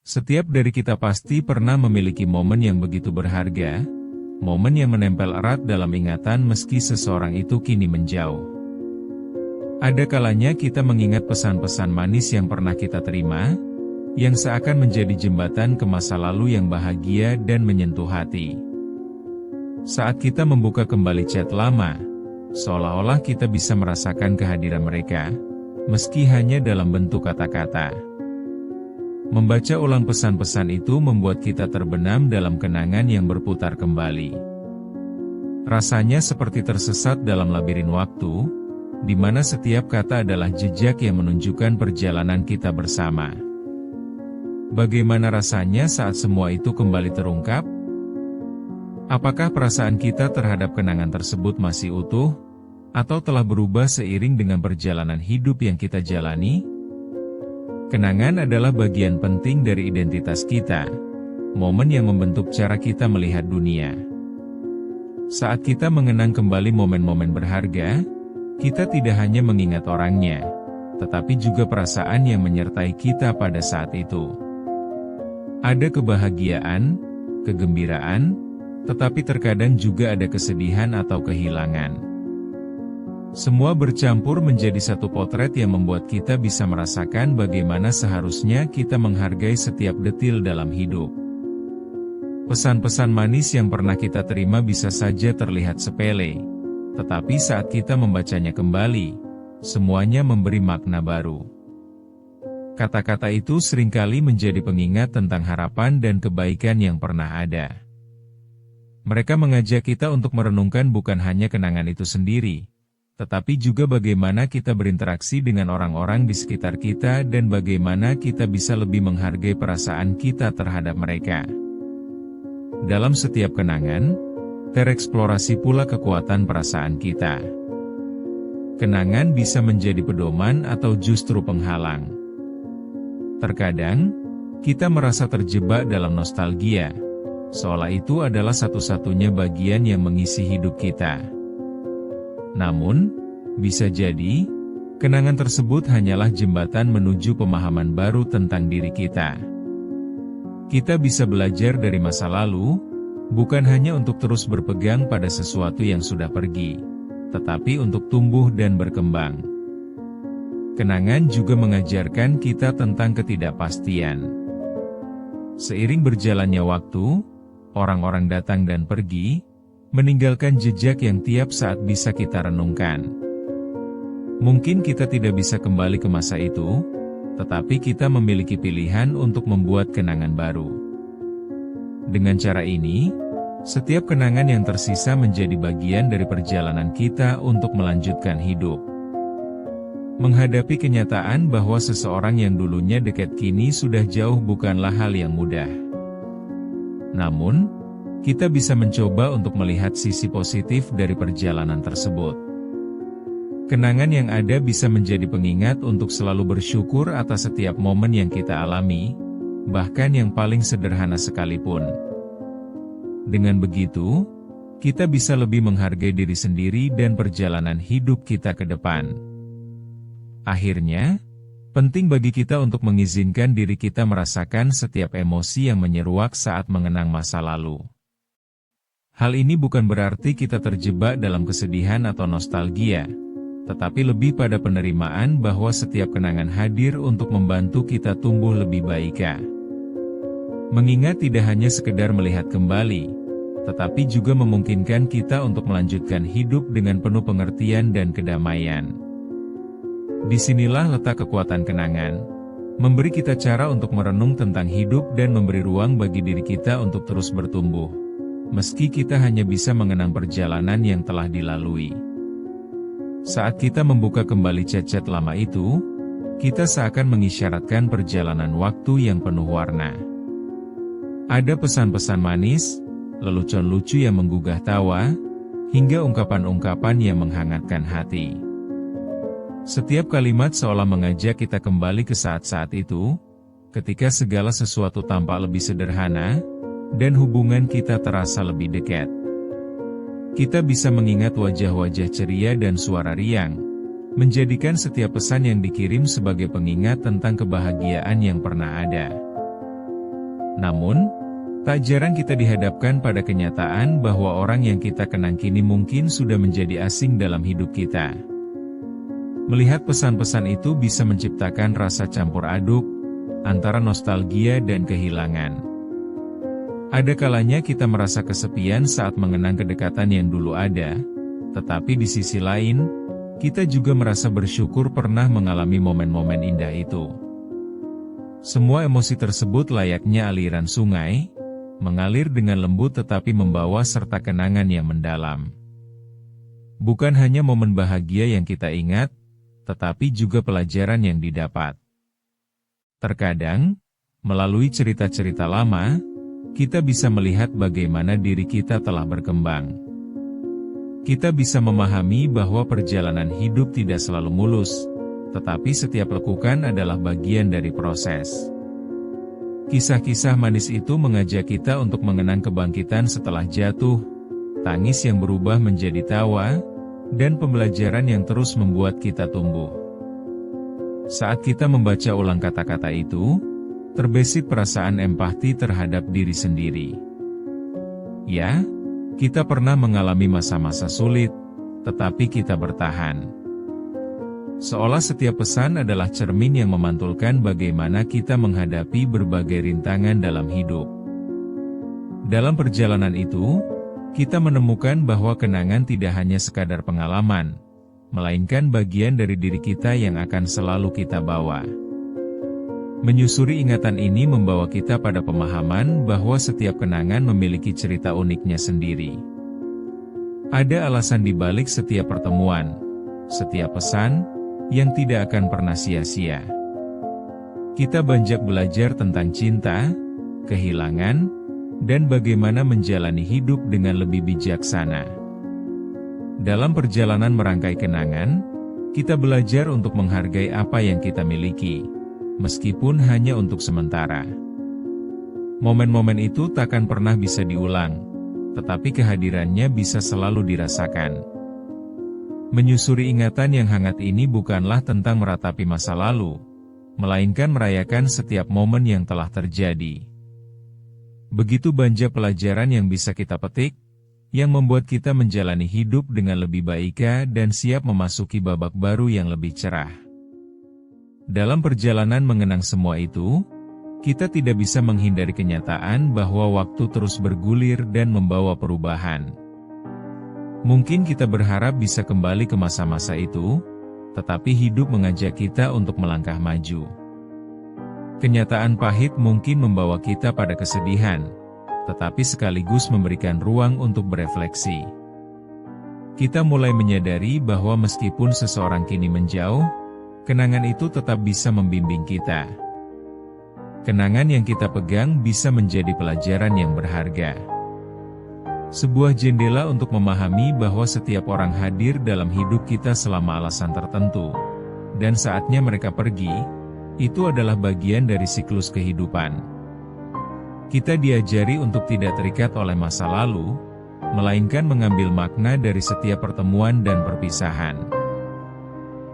Setiap dari kita pasti pernah memiliki momen yang begitu berharga, momen yang menempel erat dalam ingatan meski seseorang itu kini menjauh. Ada kalanya kita mengingat pesan-pesan manis yang pernah kita terima, yang seakan menjadi jembatan ke masa lalu yang bahagia dan menyentuh hati. Saat kita membuka kembali chat lama, seolah-olah kita bisa merasakan kehadiran mereka, meski hanya dalam bentuk kata-kata. Membaca ulang pesan-pesan itu membuat kita terbenam dalam kenangan yang berputar kembali. Rasanya seperti tersesat dalam labirin waktu, di mana setiap kata adalah jejak yang menunjukkan perjalanan kita bersama. Bagaimana rasanya saat semua itu kembali terungkap? Apakah perasaan kita terhadap kenangan tersebut masih utuh, atau telah berubah seiring dengan perjalanan hidup yang kita jalani? Kenangan adalah bagian penting dari identitas kita, momen yang membentuk cara kita melihat dunia. Saat kita mengenang kembali momen-momen berharga, kita tidak hanya mengingat orangnya, tetapi juga perasaan yang menyertai kita pada saat itu. Ada kebahagiaan, kegembiraan, tetapi terkadang juga ada kesedihan atau kehilangan. Semua bercampur menjadi satu potret yang membuat kita bisa merasakan bagaimana seharusnya kita menghargai setiap detil dalam hidup. Pesan-pesan manis yang pernah kita terima bisa saja terlihat sepele, tetapi saat kita membacanya kembali, semuanya memberi makna baru. Kata-kata itu seringkali menjadi pengingat tentang harapan dan kebaikan yang pernah ada. Mereka mengajak kita untuk merenungkan bukan hanya kenangan itu sendiri, tetapi juga bagaimana kita berinteraksi dengan orang-orang di sekitar kita dan bagaimana kita bisa lebih menghargai perasaan kita terhadap mereka. Dalam setiap kenangan, tereksplorasi pula kekuatan perasaan kita. Kenangan bisa menjadi pedoman atau justru penghalang. Terkadang, kita merasa terjebak dalam nostalgia, seolah itu adalah satu-satunya bagian yang mengisi hidup kita. Namun, bisa jadi, kenangan tersebut hanyalah jembatan menuju pemahaman baru tentang diri kita. Kita bisa belajar dari masa lalu, bukan hanya untuk terus berpegang pada sesuatu yang sudah pergi, tetapi untuk tumbuh dan berkembang. Kenangan juga mengajarkan kita tentang ketidakpastian. Seiring berjalannya waktu, orang-orang datang dan pergi, meninggalkan jejak yang tiap saat bisa kita renungkan. Mungkin kita tidak bisa kembali ke masa itu, tetapi kita memiliki pilihan untuk membuat kenangan baru. Dengan cara ini, setiap kenangan yang tersisa menjadi bagian dari perjalanan kita untuk melanjutkan hidup. Menghadapi kenyataan bahwa seseorang yang dulunya dekat kini sudah jauh bukanlah hal yang mudah. Namun, kita bisa mencoba untuk melihat sisi positif dari perjalanan tersebut. Kenangan yang ada bisa menjadi pengingat untuk selalu bersyukur atas setiap momen yang kita alami, bahkan yang paling sederhana sekalipun. Dengan begitu, kita bisa lebih menghargai diri sendiri dan perjalanan hidup kita ke depan. Akhirnya, penting bagi kita untuk mengizinkan diri kita merasakan setiap emosi yang menyeruak saat mengenang masa lalu. Hal ini bukan berarti kita terjebak dalam kesedihan atau nostalgia, tetapi lebih pada penerimaan bahwa setiap kenangan hadir untuk membantu kita tumbuh lebih baik. Mengingat tidak hanya sekedar melihat kembali, tetapi juga memungkinkan kita untuk melanjutkan hidup dengan penuh pengertian dan kedamaian. Disinilah letak kekuatan kenangan, memberi kita cara untuk merenung tentang hidup dan memberi ruang bagi diri kita untuk terus bertumbuh. Meski kita hanya bisa mengenang perjalanan yang telah dilalui. Saat kita membuka kembali chat-chat lama itu, kita seakan mengisyaratkan perjalanan waktu yang penuh warna. Ada pesan-pesan manis, lelucon lucu yang menggugah tawa, hingga ungkapan-ungkapan yang menghangatkan hati. Setiap kalimat seolah mengajak kita kembali ke saat-saat itu, ketika segala sesuatu tampak lebih sederhana, dan hubungan kita terasa lebih dekat. Kita bisa mengingat wajah-wajah ceria dan suara riang, menjadikan setiap pesan yang dikirim sebagai pengingat tentang kebahagiaan yang pernah ada. Namun, tak jarang kita dihadapkan pada kenyataan bahwa orang yang kita kenang kini mungkin sudah menjadi asing dalam hidup kita. Melihat pesan-pesan itu bisa menciptakan rasa campur aduk antara nostalgia dan kehilangan. Ada kalanya kita merasa kesepian saat mengenang kedekatan yang dulu ada, tetapi di sisi lain, kita juga merasa bersyukur pernah mengalami momen-momen indah itu. Semua emosi tersebut layaknya aliran sungai, mengalir dengan lembut tetapi membawa serta kenangan yang mendalam. Bukan hanya momen bahagia yang kita ingat, tetapi juga pelajaran yang didapat. Terkadang, melalui cerita-cerita lama, kita bisa melihat bagaimana diri kita telah berkembang. Kita bisa memahami bahwa perjalanan hidup tidak selalu mulus, tetapi setiap lekukan adalah bagian dari proses. Kisah-kisah manis itu mengajak kita untuk mengenang kebangkitan setelah jatuh, tangis yang berubah menjadi tawa, dan pembelajaran yang terus membuat kita tumbuh. Saat kita membaca ulang kata-kata itu, terbesit perasaan empati terhadap diri sendiri. Ya, kita pernah mengalami masa-masa sulit, tetapi kita bertahan. Seolah setiap pesan adalah cermin yang memantulkan bagaimana kita menghadapi berbagai rintangan dalam hidup. Dalam perjalanan itu, kita menemukan bahwa kenangan tidak hanya sekadar pengalaman, melainkan bagian dari diri kita yang akan selalu kita bawa. Menyusuri ingatan ini membawa kita pada pemahaman bahwa setiap kenangan memiliki cerita uniknya sendiri. Ada alasan di balik setiap pertemuan, setiap pesan, yang tidak akan pernah sia-sia. Kita banyak belajar tentang cinta, kehilangan, dan bagaimana menjalani hidup dengan lebih bijaksana. Dalam perjalanan merangkai kenangan, kita belajar untuk menghargai apa yang kita miliki, meskipun hanya untuk sementara. Momen-momen itu takkan pernah bisa diulang, tetapi kehadirannya bisa selalu dirasakan. Menyusuri ingatan yang hangat ini bukanlah tentang meratapi masa lalu, melainkan merayakan setiap momen yang telah terjadi. Begitu banyak pelajaran yang bisa kita petik, yang membuat kita menjalani hidup dengan lebih baik dan siap memasuki babak baru yang lebih cerah. Dalam perjalanan mengenang semua itu, kita tidak bisa menghindari kenyataan bahwa waktu terus bergulir dan membawa perubahan. Mungkin kita berharap bisa kembali ke masa-masa itu, tetapi hidup mengajak kita untuk melangkah maju. Kenyataan pahit mungkin membawa kita pada kesedihan, tetapi sekaligus memberikan ruang untuk berefleksi. Kita mulai menyadari bahwa meskipun seseorang kini menjauh, kenangan itu tetap bisa membimbing kita. Kenangan yang kita pegang bisa menjadi pelajaran yang berharga. Sebuah jendela untuk memahami bahwa setiap orang hadir dalam hidup kita selama alasan tertentu, dan saatnya mereka pergi, itu adalah bagian dari siklus kehidupan. Kita diajari untuk tidak terikat oleh masa lalu, melainkan mengambil makna dari setiap pertemuan dan perpisahan.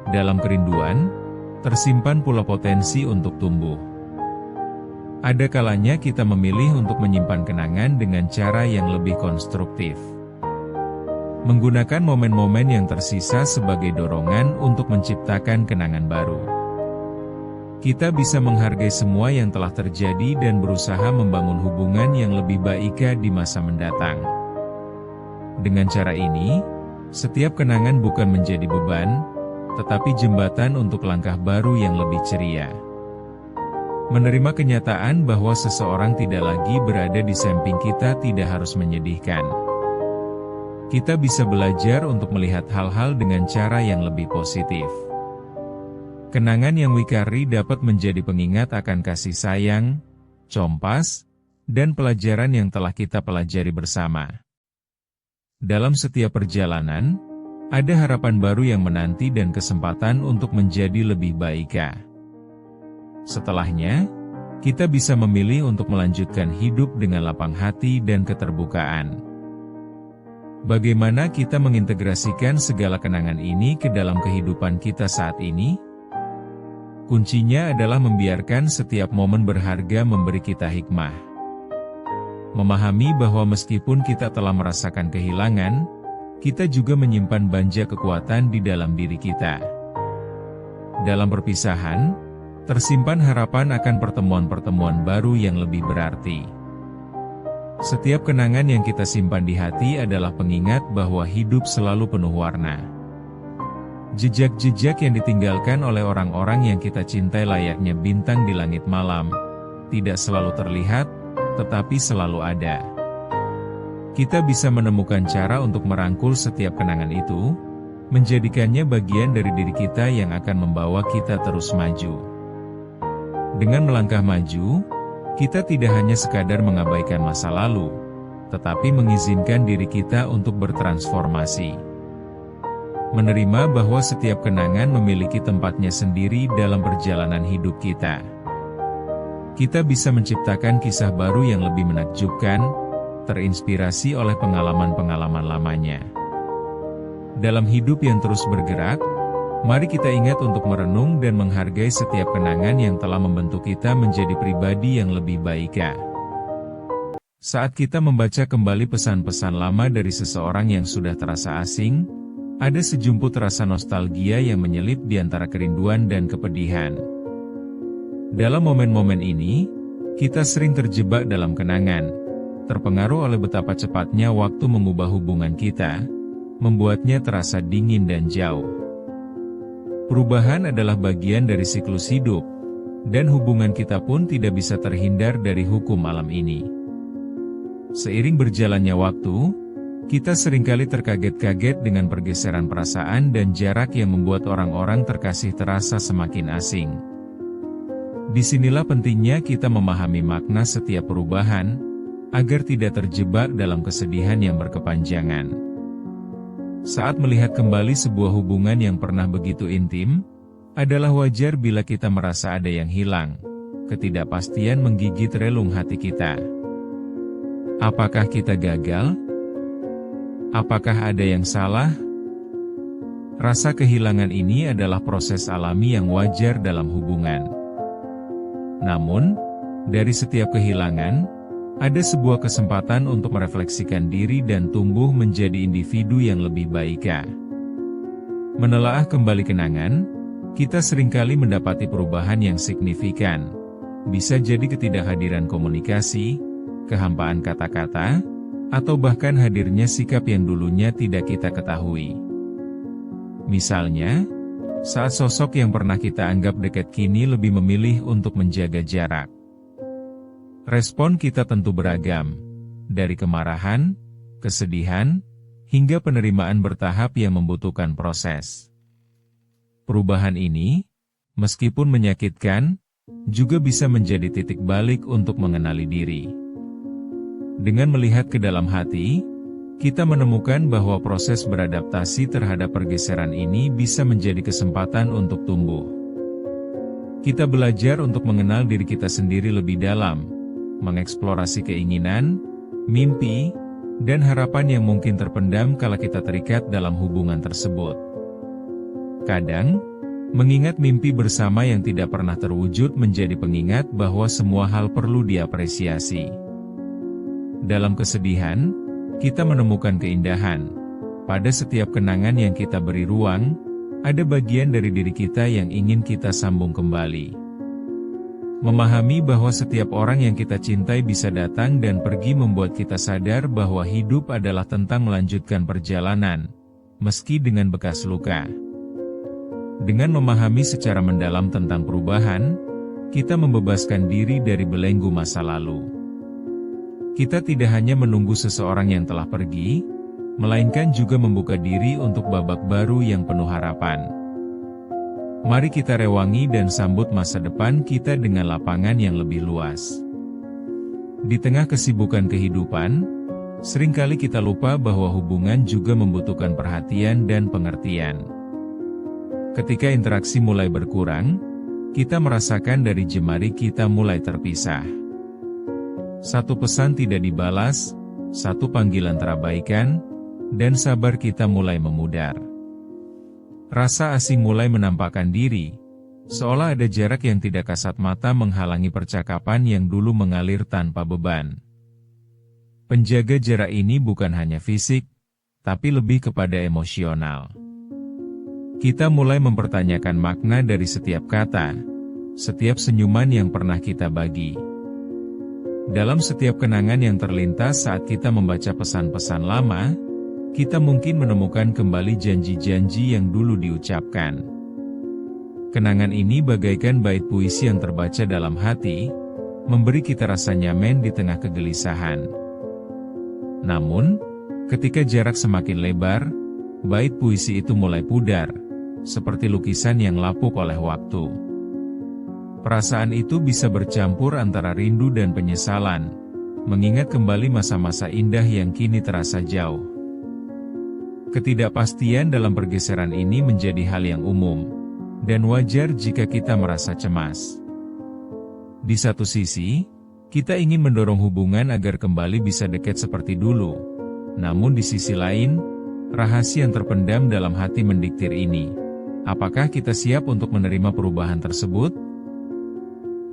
Dalam kerinduan, tersimpan pula potensi untuk tumbuh. Ada kalanya kita memilih untuk menyimpan kenangan dengan cara yang lebih konstruktif. Menggunakan momen-momen yang tersisa sebagai dorongan untuk menciptakan kenangan baru. Kita bisa menghargai semua yang telah terjadi dan berusaha membangun hubungan yang lebih baik di masa mendatang. Dengan cara ini, setiap kenangan bukan menjadi beban, tetapi jembatan untuk langkah baru yang lebih ceria. Menerima kenyataan bahwa seseorang tidak lagi berada di samping kita tidak harus menyedihkan. Kita bisa belajar untuk melihat hal-hal dengan cara yang lebih positif. Kenangan yang wikari dapat menjadi pengingat akan kasih sayang, compas, dan pelajaran yang telah kita pelajari bersama. Dalam setiap perjalanan, ada harapan baru yang menanti dan kesempatan untuk menjadi lebih baik. Setelahnya, kita bisa memilih untuk melanjutkan hidup dengan lapang hati dan keterbukaan. Bagaimana kita mengintegrasikan segala kenangan ini ke dalam kehidupan kita saat ini? Kuncinya adalah membiarkan setiap momen berharga memberi kita hikmah. Memahami bahwa meskipun kita telah merasakan kehilangan, kita juga menyimpan banja kekuatan di dalam diri kita. Dalam perpisahan, tersimpan harapan akan pertemuan-pertemuan baru yang lebih berarti. Setiap kenangan yang kita simpan di hati adalah pengingat bahwa hidup selalu penuh warna. Jejak-jejak yang ditinggalkan oleh orang-orang yang kita cintai layaknya bintang di langit malam, tidak selalu terlihat, tetapi selalu ada. Kita bisa menemukan cara untuk merangkul setiap kenangan itu, menjadikannya bagian dari diri kita yang akan membawa kita terus maju. Dengan melangkah maju, kita tidak hanya sekadar mengabaikan masa lalu, tetapi mengizinkan diri kita untuk bertransformasi. Menerima bahwa setiap kenangan memiliki tempatnya sendiri dalam perjalanan hidup kita. Kita bisa menciptakan kisah baru yang lebih menakjubkan, terinspirasi oleh pengalaman-pengalaman lamanya. Dalam hidup yang terus bergerak, mari kita ingat untuk merenung dan menghargai setiap kenangan yang telah membentuk kita menjadi pribadi yang lebih baik. Saat kita membaca kembali pesan-pesan lama dari seseorang yang sudah terasa asing, ada sejumput rasa nostalgia yang menyelip di antara kerinduan dan kepedihan. Dalam momen-momen ini, kita sering terjebak dalam kenangan, terpengaruh oleh betapa cepatnya waktu mengubah hubungan kita, membuatnya terasa dingin dan jauh. Perubahan adalah bagian dari siklus hidup, dan hubungan kita pun tidak bisa terhindar dari hukum alam ini. Seiring berjalannya waktu, kita seringkali terkaget-kaget dengan pergeseran perasaan dan jarak yang membuat orang-orang terkasih terasa semakin asing. Disinilah pentingnya kita memahami makna setiap perubahan, agar tidak terjebak dalam kesedihan yang berkepanjangan. Saat melihat kembali sebuah hubungan yang pernah begitu intim, adalah wajar bila kita merasa ada yang hilang. Ketidakpastian menggigit relung hati kita. Apakah kita gagal? Apakah ada yang salah? Rasa kehilangan ini adalah proses alami yang wajar dalam hubungan. Namun, dari setiap kehilangan, ada sebuah kesempatan untuk merefleksikan diri dan tumbuh menjadi individu yang lebih baik. Menelaah kembali kenangan, kita seringkali mendapati perubahan yang signifikan. Bisa jadi ketidakhadiran komunikasi, kehampaan kata-kata, atau bahkan hadirnya sikap yang dulunya tidak kita ketahui. Misalnya, saat sosok yang pernah kita anggap dekat kini lebih memilih untuk menjaga jarak. Respon kita tentu beragam, dari kemarahan, kesedihan, hingga penerimaan bertahap yang membutuhkan proses. Perubahan ini, meskipun menyakitkan, juga bisa menjadi titik balik untuk mengenali diri. Dengan melihat ke dalam hati, kita menemukan bahwa proses beradaptasi terhadap pergeseran ini bisa menjadi kesempatan untuk tumbuh. Kita belajar untuk mengenal diri kita sendiri lebih dalam, mengeksplorasi keinginan, mimpi, dan harapan yang mungkin terpendam kala kita terikat dalam hubungan tersebut. Kadang, mengingat mimpi bersama yang tidak pernah terwujud menjadi pengingat bahwa semua hal perlu diapresiasi. Dalam kesedihan, kita menemukan keindahan. Pada setiap kenangan yang kita beri ruang, ada bagian dari diri kita yang ingin kita sambung kembali. Memahami bahwa setiap orang yang kita cintai bisa datang dan pergi membuat kita sadar bahwa hidup adalah tentang melanjutkan perjalanan, meski dengan bekas luka. Dengan memahami secara mendalam tentang perubahan, kita membebaskan diri dari belenggu masa lalu. Kita tidak hanya menunggu seseorang yang telah pergi, melainkan juga membuka diri untuk babak baru yang penuh harapan. Mari kita rewangi dan sambut masa depan kita dengan lapangan yang lebih luas. Di tengah kesibukan kehidupan, seringkali kita lupa bahwa hubungan juga membutuhkan perhatian dan pengertian. Ketika interaksi mulai berkurang, kita merasakan dari jemari kita mulai terpisah. Satu pesan tidak dibalas, satu panggilan terabaikan, dan sabar kita mulai memudar. Rasa asing mulai menampakkan diri, seolah ada jarak yang tidak kasat mata menghalangi percakapan yang dulu mengalir tanpa beban. Penjaga jarak ini bukan hanya fisik, tapi lebih kepada emosional. Kita mulai mempertanyakan makna dari setiap kata, setiap senyuman yang pernah kita bagi. Dalam setiap kenangan yang terlintas saat kita membaca pesan-pesan lama, kita mungkin menemukan kembali janji-janji yang dulu diucapkan. Kenangan ini bagaikan bait puisi yang terbaca dalam hati, memberi kita rasa nyaman di tengah kegelisahan. Namun, ketika jarak semakin lebar, bait puisi itu mulai pudar, seperti lukisan yang lapuk oleh waktu. Perasaan itu bisa bercampur antara rindu dan penyesalan, mengingat kembali masa-masa indah yang kini terasa jauh. Ketidakpastian dalam pergeseran ini menjadi hal yang umum, dan wajar jika kita merasa cemas. Di satu sisi, kita ingin mendorong hubungan agar kembali bisa dekat seperti dulu. Namun di sisi lain, rahasia yang terpendam dalam hati mendiktir ini. Apakah kita siap untuk menerima perubahan tersebut?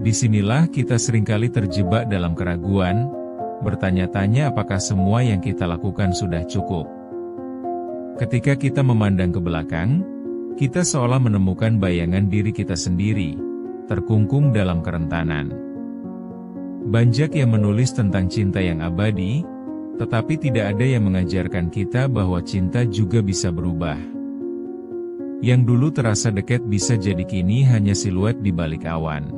Disinilah kita seringkali terjebak dalam keraguan, bertanya-tanya apakah semua yang kita lakukan sudah cukup. Ketika kita memandang ke belakang, kita seolah menemukan bayangan diri kita sendiri, terkungkung dalam kerentanan. Banyak yang menulis tentang cinta yang abadi, tetapi tidak ada yang mengajarkan kita bahwa cinta juga bisa berubah. Yang dulu terasa dekat bisa jadi kini hanya siluet di balik awan.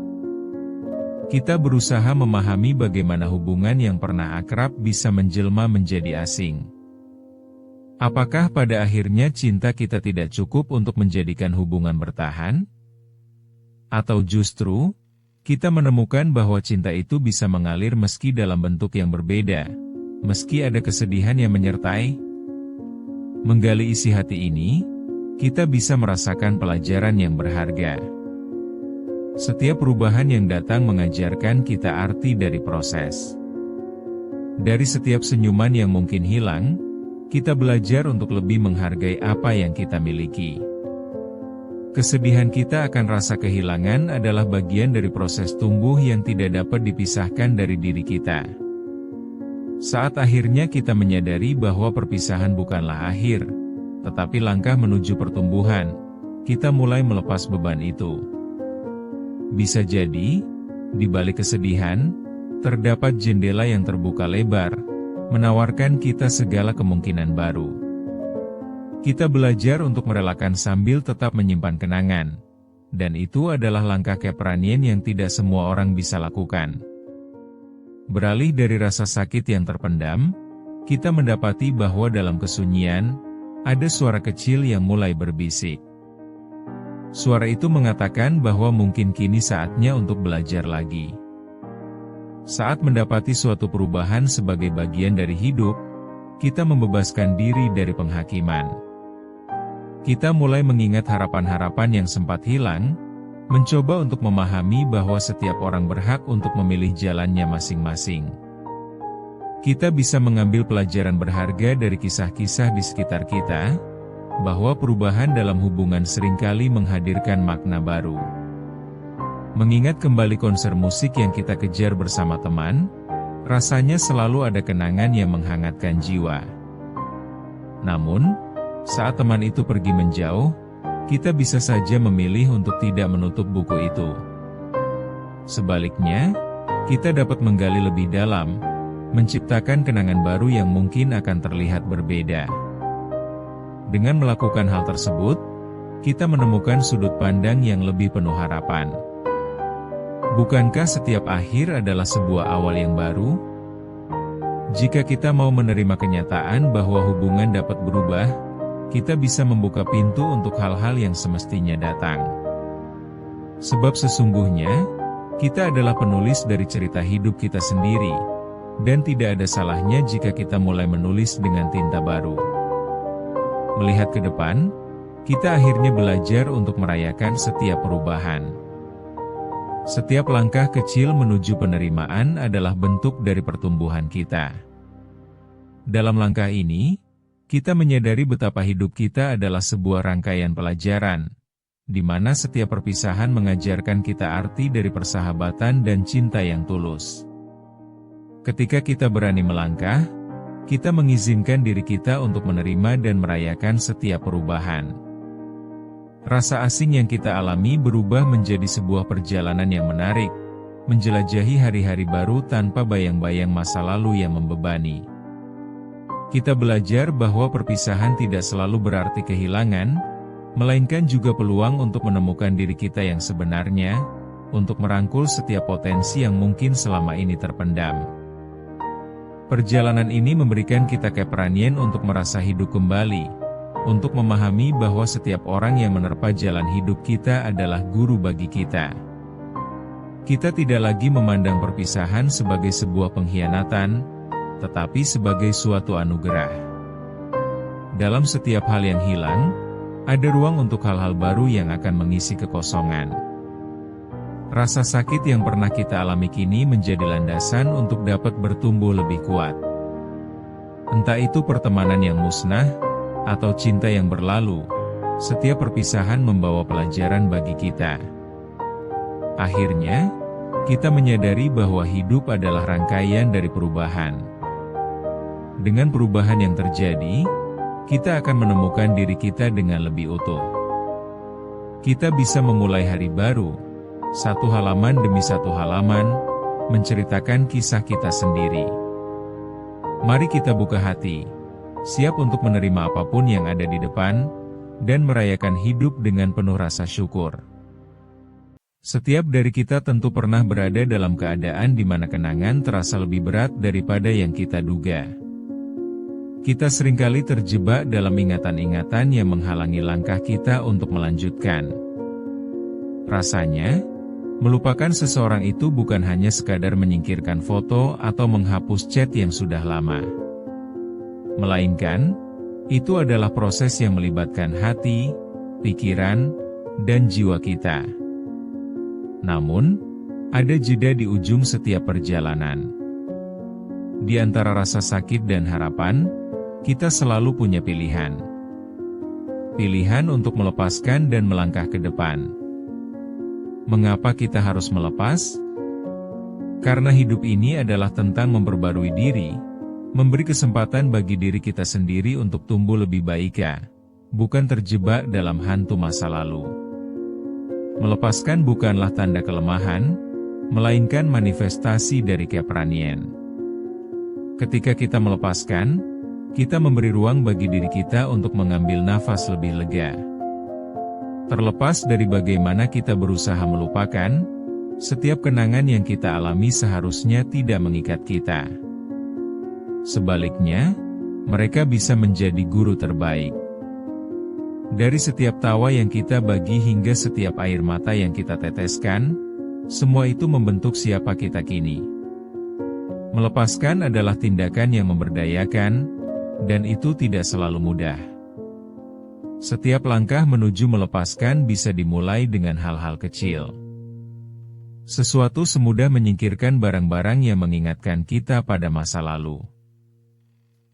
Kita berusaha memahami bagaimana hubungan yang pernah akrab bisa menjelma menjadi asing. Apakah pada akhirnya cinta kita tidak cukup untuk menjadikan hubungan bertahan? Atau justru, kita menemukan bahwa cinta itu bisa mengalir meski dalam bentuk yang berbeda, meski ada kesedihan yang menyertai? Menggali isi hati ini, kita bisa merasakan pelajaran yang berharga. Setiap perubahan yang datang mengajarkan kita arti dari proses. Dari setiap senyuman yang mungkin hilang, kita belajar untuk lebih menghargai apa yang kita miliki. Kesedihan kita akan rasa kehilangan adalah bagian dari proses tumbuh yang tidak dapat dipisahkan dari diri kita. Saat akhirnya kita menyadari bahwa perpisahan bukanlah akhir, tetapi langkah menuju pertumbuhan, kita mulai melepas beban itu. Bisa jadi, di balik kesedihan, terdapat jendela yang terbuka lebar, menawarkan kita segala kemungkinan baru. Kita belajar untuk merelakan sambil tetap menyimpan kenangan. Dan itu adalah langkah keberanian yang tidak semua orang bisa lakukan. Beralih dari rasa sakit yang terpendam, kita mendapati bahwa dalam kesunyian, ada suara kecil yang mulai berbisik. Suara itu mengatakan bahwa mungkin kini saatnya untuk belajar lagi. Saat mendapati suatu perubahan sebagai bagian dari hidup, kita membebaskan diri dari penghakiman. Kita mulai mengingat harapan-harapan yang sempat hilang, mencoba untuk memahami bahwa setiap orang berhak untuk memilih jalannya masing-masing. Kita bisa mengambil pelajaran berharga dari kisah-kisah di sekitar kita, bahwa perubahan dalam hubungan seringkali menghadirkan makna baru. Mengingat kembali konser musik yang kita kejar bersama teman, rasanya selalu ada kenangan yang menghangatkan jiwa. Namun, saat teman itu pergi menjauh, kita bisa saja memilih untuk tidak menutup buku itu. Sebaliknya, kita dapat menggali lebih dalam, menciptakan kenangan baru yang mungkin akan terlihat berbeda. Dengan melakukan hal tersebut, kita menemukan sudut pandang yang lebih penuh harapan. Bukankah setiap akhir adalah sebuah awal yang baru? Jika kita mau menerima kenyataan bahwa hubungan dapat berubah, kita bisa membuka pintu untuk hal-hal yang semestinya datang. Sebab sesungguhnya, kita adalah penulis dari cerita hidup kita sendiri, dan tidak ada salahnya jika kita mulai menulis dengan tinta baru. Melihat ke depan, kita akhirnya belajar untuk merayakan setiap perubahan. Setiap langkah kecil menuju penerimaan adalah bentuk dari pertumbuhan kita. Dalam langkah ini, kita menyadari betapa hidup kita adalah sebuah rangkaian pelajaran, di mana setiap perpisahan mengajarkan kita arti dari persahabatan dan cinta yang tulus. Ketika kita berani melangkah, kita mengizinkan diri kita untuk menerima dan merayakan setiap perubahan. Rasa asing yang kita alami berubah menjadi sebuah perjalanan yang menarik, menjelajahi hari-hari baru tanpa bayang-bayang masa lalu yang membebani. Kita belajar bahwa perpisahan tidak selalu berarti kehilangan, melainkan juga peluang untuk menemukan diri kita yang sebenarnya, untuk merangkul setiap potensi yang mungkin selama ini terpendam. Perjalanan ini memberikan kita keberanian untuk merasa hidup kembali, untuk memahami bahwa setiap orang yang menerpa jalan hidup kita adalah guru bagi kita. Kita tidak lagi memandang perpisahan sebagai sebuah pengkhianatan, tetapi sebagai suatu anugerah. Dalam setiap hal yang hilang, ada ruang untuk hal-hal baru yang akan mengisi kekosongan. Rasa sakit yang pernah kita alami kini menjadi landasan untuk dapat bertumbuh lebih kuat. Entah itu pertemanan yang musnah, atau cinta yang berlalu, setiap perpisahan membawa pelajaran bagi kita. Akhirnya, kita menyadari bahwa hidup adalah rangkaian dari perubahan. Dengan perubahan yang terjadi, kita akan menemukan diri kita dengan lebih utuh. Kita bisa memulai hari baru, satu halaman demi satu halaman, menceritakan kisah kita sendiri. Mari kita buka hati, siap untuk menerima apapun yang ada di depan, dan merayakan hidup dengan penuh rasa syukur. Setiap dari kita tentu pernah berada dalam keadaan di mana kenangan terasa lebih berat daripada yang kita duga. Kita seringkali terjebak dalam ingatan-ingatan yang menghalangi langkah kita untuk melanjutkan. Rasanya, melupakan seseorang itu bukan hanya sekadar menyingkirkan foto atau menghapus chat yang sudah lama. Melainkan, itu adalah proses yang melibatkan hati, pikiran, dan jiwa kita. Namun, ada jeda di ujung setiap perjalanan. Di antara rasa sakit dan harapan, kita selalu punya pilihan. Pilihan untuk melepaskan dan melangkah ke depan. Mengapa kita harus melepas? Karena hidup ini adalah tentang memperbarui diri, memberi kesempatan bagi diri kita sendiri untuk tumbuh lebih baik, bukan terjebak dalam hantu masa lalu. Melepaskan bukanlah tanda kelemahan, melainkan manifestasi dari keberanian. Ketika kita melepaskan, kita memberi ruang bagi diri kita untuk mengambil nafas lebih lega. Terlepas dari bagaimana kita berusaha melupakan, setiap kenangan yang kita alami seharusnya tidak mengikat kita. Sebaliknya, mereka bisa menjadi guru terbaik. Dari setiap tawa yang kita bagi hingga setiap air mata yang kita teteskan, semua itu membentuk siapa kita kini. Melepaskan adalah tindakan yang memberdayakan, dan itu tidak selalu mudah. Setiap langkah menuju melepaskan bisa dimulai dengan hal-hal kecil. Sesuatu semudah menyingkirkan barang-barang yang mengingatkan kita pada masa lalu.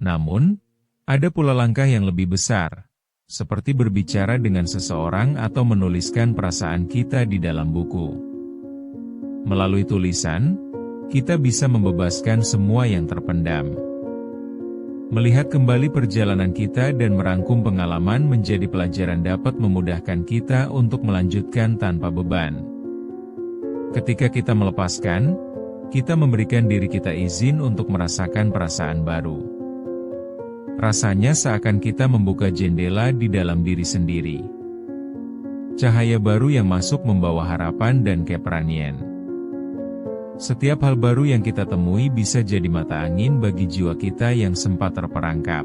Namun, ada pula langkah yang lebih besar, seperti berbicara dengan seseorang atau menuliskan perasaan kita di dalam buku. Melalui tulisan, kita bisa membebaskan semua yang terpendam. Melihat kembali perjalanan kita dan merangkum pengalaman menjadi pelajaran dapat memudahkan kita untuk melanjutkan tanpa beban. Ketika kita melepaskan, kita memberikan diri kita izin untuk merasakan perasaan baru. Rasanya seakan kita membuka jendela di dalam diri sendiri. Cahaya baru yang masuk membawa harapan dan keberanian. Setiap hal baru yang kita temui bisa jadi mata angin bagi jiwa kita yang sempat terperangkap.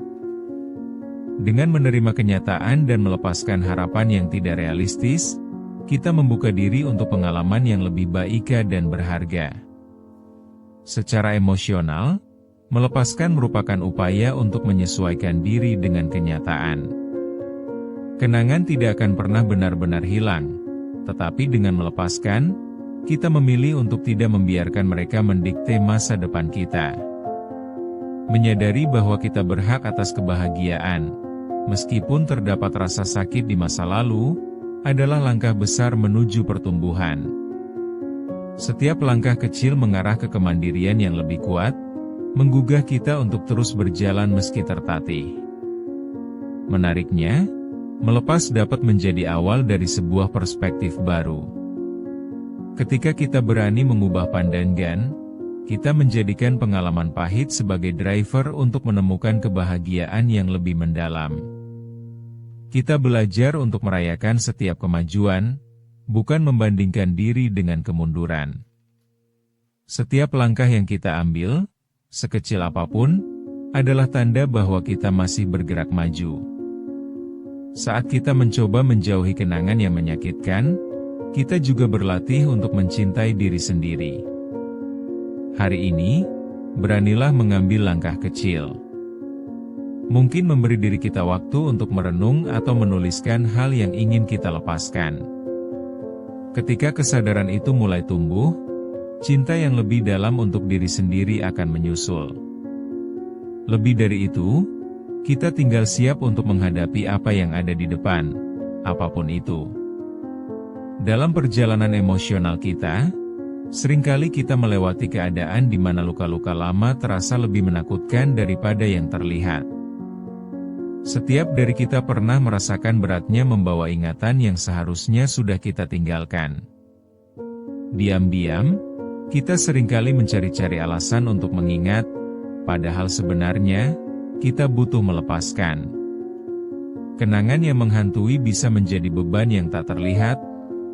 Dengan menerima kenyataan dan melepaskan harapan yang tidak realistis, kita membuka diri untuk pengalaman yang lebih baik dan berharga. Secara emosional, melepaskan merupakan upaya untuk menyesuaikan diri dengan kenyataan. Kenangan tidak akan pernah benar-benar hilang, tetapi dengan melepaskan, kita memilih untuk tidak membiarkan mereka mendikte masa depan kita. Menyadari bahwa kita berhak atas kebahagiaan, meskipun terdapat rasa sakit di masa lalu, adalah langkah besar menuju pertumbuhan. Setiap langkah kecil mengarah ke kemandirian yang lebih kuat, menggugah kita untuk terus berjalan meski tertatih. Menariknya, melepas dapat menjadi awal dari sebuah perspektif baru. Ketika kita berani mengubah pandangan, kita menjadikan pengalaman pahit sebagai driver untuk menemukan kebahagiaan yang lebih mendalam. Kita belajar untuk merayakan setiap kemajuan, bukan membandingkan diri dengan kemunduran. Setiap langkah yang kita ambil, sekecil apapun, adalah tanda bahwa kita masih bergerak maju. Saat kita mencoba menjauhi kenangan yang menyakitkan, kita juga berlatih untuk mencintai diri sendiri. Hari ini, beranilah mengambil langkah kecil. Mungkin memberi diri kita waktu untuk merenung atau menuliskan hal yang ingin kita lepaskan. Ketika kesadaran itu mulai tumbuh, cinta yang lebih dalam untuk diri sendiri akan menyusul. Lebih dari itu, kita tinggal siap untuk menghadapi apa yang ada di depan, apapun itu. Dalam perjalanan emosional kita, seringkali kita melewati keadaan di mana luka-luka lama terasa lebih menakutkan daripada yang terlihat. Setiap dari kita pernah merasakan beratnya membawa ingatan yang seharusnya sudah kita tinggalkan. Diam-diam, kita seringkali mencari-cari alasan untuk mengingat, padahal sebenarnya, kita butuh melepaskan. Kenangan yang menghantui bisa menjadi beban yang tak terlihat,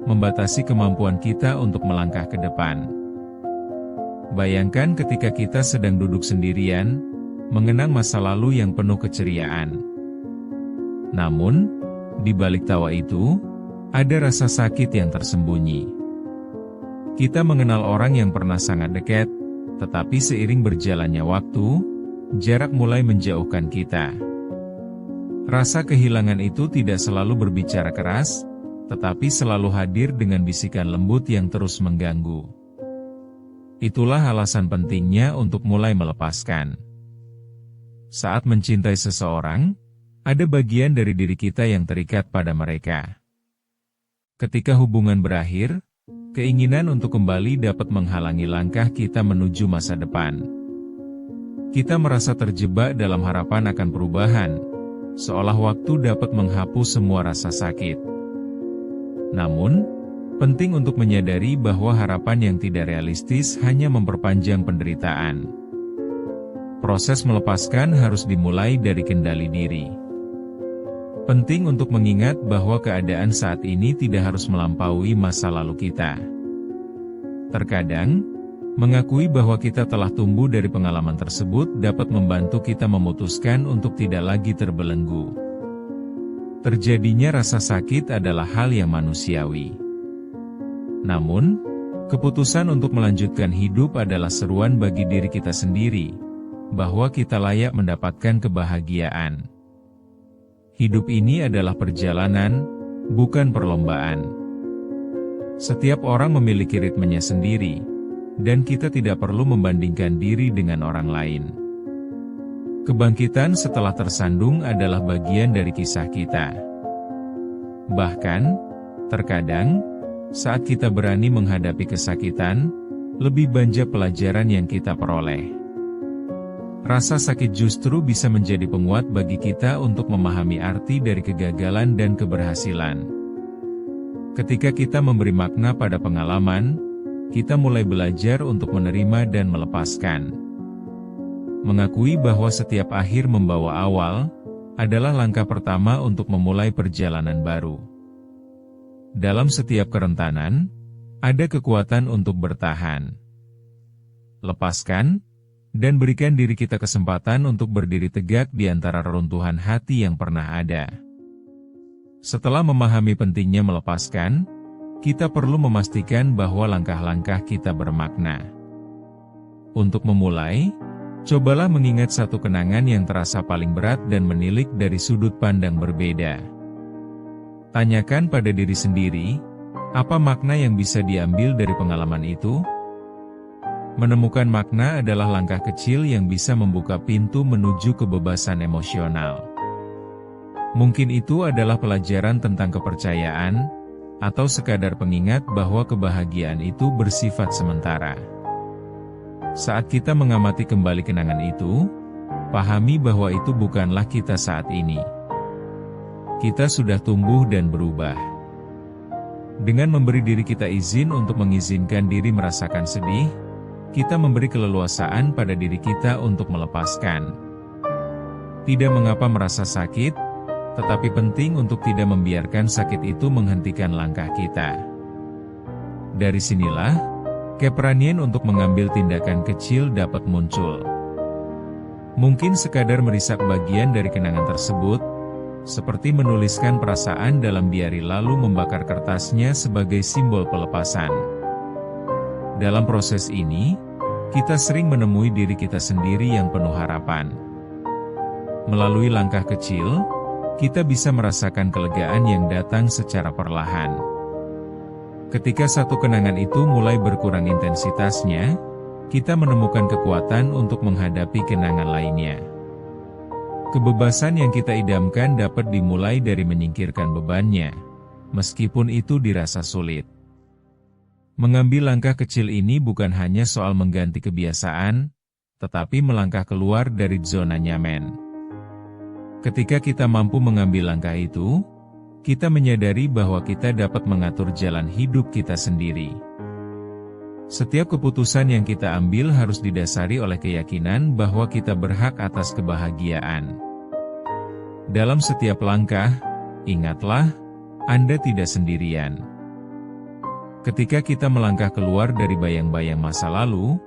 membatasi kemampuan kita untuk melangkah ke depan. Bayangkan ketika kita sedang duduk sendirian, mengenang masa lalu yang penuh keceriaan. Namun, di balik tawa itu, ada rasa sakit yang tersembunyi. Kita mengenal orang yang pernah sangat dekat, tetapi seiring berjalannya waktu, jarak mulai menjauhkan kita. Rasa kehilangan itu tidak selalu berbicara keras, tetapi selalu hadir dengan bisikan lembut yang terus mengganggu. Itulah alasan pentingnya untuk mulai melepaskan. Saat mencintai seseorang, ada bagian dari diri kita yang terikat pada mereka. Ketika hubungan berakhir, keinginan untuk kembali dapat menghalangi langkah kita menuju masa depan. Kita merasa terjebak dalam harapan akan perubahan, seolah waktu dapat menghapus semua rasa sakit. Namun, penting untuk menyadari bahwa harapan yang tidak realistis hanya memperpanjang penderitaan. Proses melepaskan harus dimulai dari kendali diri. Penting untuk mengingat bahwa keadaan saat ini tidak harus melampaui masa lalu kita. Terkadang, mengakui bahwa kita telah tumbuh dari pengalaman tersebut dapat membantu kita memutuskan untuk tidak lagi terbelenggu. Terjadinya rasa sakit adalah hal yang manusiawi. Namun, keputusan untuk melanjutkan hidup adalah seruan bagi diri kita sendiri, bahwa kita layak mendapatkan kebahagiaan. Hidup ini adalah perjalanan, bukan perlombaan. Setiap orang memiliki ritmenya sendiri, dan kita tidak perlu membandingkan diri dengan orang lain. Kebangkitan setelah tersandung adalah bagian dari kisah kita. Bahkan, terkadang, saat kita berani menghadapi kesakitan, lebih banyak pelajaran yang kita peroleh. Rasa sakit justru bisa menjadi penguat bagi kita untuk memahami arti dari kegagalan dan keberhasilan. Ketika kita memberi makna pada pengalaman, kita mulai belajar untuk menerima dan melepaskan. Mengakui bahwa setiap akhir membawa awal, adalah langkah pertama untuk memulai perjalanan baru. Dalam setiap kerentanan, ada kekuatan untuk bertahan. Lepaskan, dan berikan diri kita kesempatan untuk berdiri tegak di antara reruntuhan hati yang pernah ada. Setelah memahami pentingnya melepaskan, kita perlu memastikan bahwa langkah-langkah kita bermakna. Untuk memulai, cobalah mengingat satu kenangan yang terasa paling berat dan menilik dari sudut pandang berbeda. Tanyakan pada diri sendiri, apa makna yang bisa diambil dari pengalaman itu? Menemukan makna adalah langkah kecil yang bisa membuka pintu menuju kebebasan emosional. Mungkin itu adalah pelajaran tentang kepercayaan, atau sekadar pengingat bahwa kebahagiaan itu bersifat sementara. Saat kita mengamati kembali kenangan itu, pahami bahwa itu bukanlah kita saat ini. Kita sudah tumbuh dan berubah. Dengan memberi diri kita izin untuk mengizinkan diri merasakan sedih, kita memberi keleluasaan pada diri kita untuk melepaskan. Tidak mengapa merasa sakit, tetapi penting untuk tidak membiarkan sakit itu menghentikan langkah kita. Dari sinilah, keberanian untuk mengambil tindakan kecil dapat muncul. Mungkin sekadar merisak bagian dari kenangan tersebut, seperti menuliskan perasaan dalam diari lalu membakar kertasnya sebagai simbol pelepasan. Dalam proses ini, kita sering menemui diri kita sendiri yang penuh harapan. Melalui langkah kecil, kita bisa merasakan kelegaan yang datang secara perlahan. Ketika satu kenangan itu mulai berkurang intensitasnya, kita menemukan kekuatan untuk menghadapi kenangan lainnya. Kebebasan yang kita idamkan dapat dimulai dari menyingkirkan bebannya, meskipun itu dirasa sulit. Mengambil langkah kecil ini bukan hanya soal mengganti kebiasaan, tetapi melangkah keluar dari zona nyaman. Ketika kita mampu mengambil langkah itu, kita menyadari bahwa kita dapat mengatur jalan hidup kita sendiri. Setiap keputusan yang kita ambil harus didasari oleh keyakinan bahwa kita berhak atas kebahagiaan. Dalam setiap langkah, ingatlah, Anda tidak sendirian. Ketika kita melangkah keluar dari bayang-bayang masa lalu,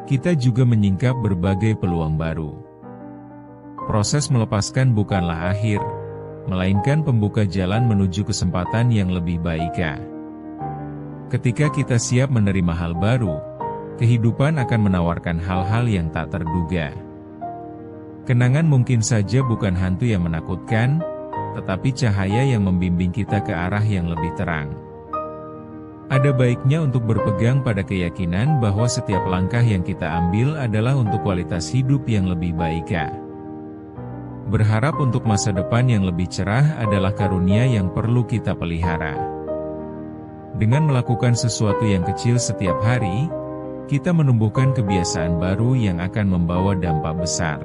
kita juga menyingkap berbagai peluang baru. Proses melepaskan bukanlah akhir, melainkan pembuka jalan menuju kesempatan yang lebih baik. Ketika kita siap menerima hal baru, kehidupan akan menawarkan hal-hal yang tak terduga. Kenangan mungkin saja bukan hantu yang menakutkan, tetapi cahaya yang membimbing kita ke arah yang lebih terang. Ada baiknya untuk berpegang pada keyakinan bahwa setiap langkah yang kita ambil adalah untuk kualitas hidup yang lebih baik. Berharap untuk masa depan yang lebih cerah adalah karunia yang perlu kita pelihara. Dengan melakukan sesuatu yang kecil setiap hari, kita menumbuhkan kebiasaan baru yang akan membawa dampak besar.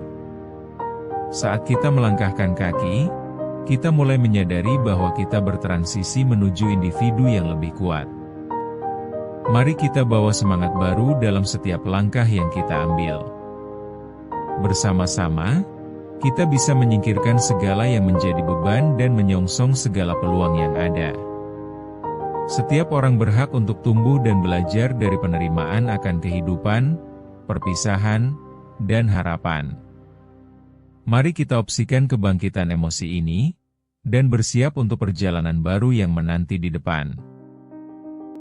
Saat kita melangkahkan kaki, kita mulai menyadari bahwa kita bertransisi menuju individu yang lebih kuat. Mari kita bawa semangat baru dalam setiap langkah yang kita ambil. Bersama-sama, kita bisa menyingkirkan segala yang menjadi beban dan menyongsong segala peluang yang ada. Setiap orang berhak untuk tumbuh dan belajar dari penerimaan akan kehidupan, perpisahan, dan harapan. Mari kita opsikan kebangkitan emosi ini, dan bersiap untuk perjalanan baru yang menanti di depan.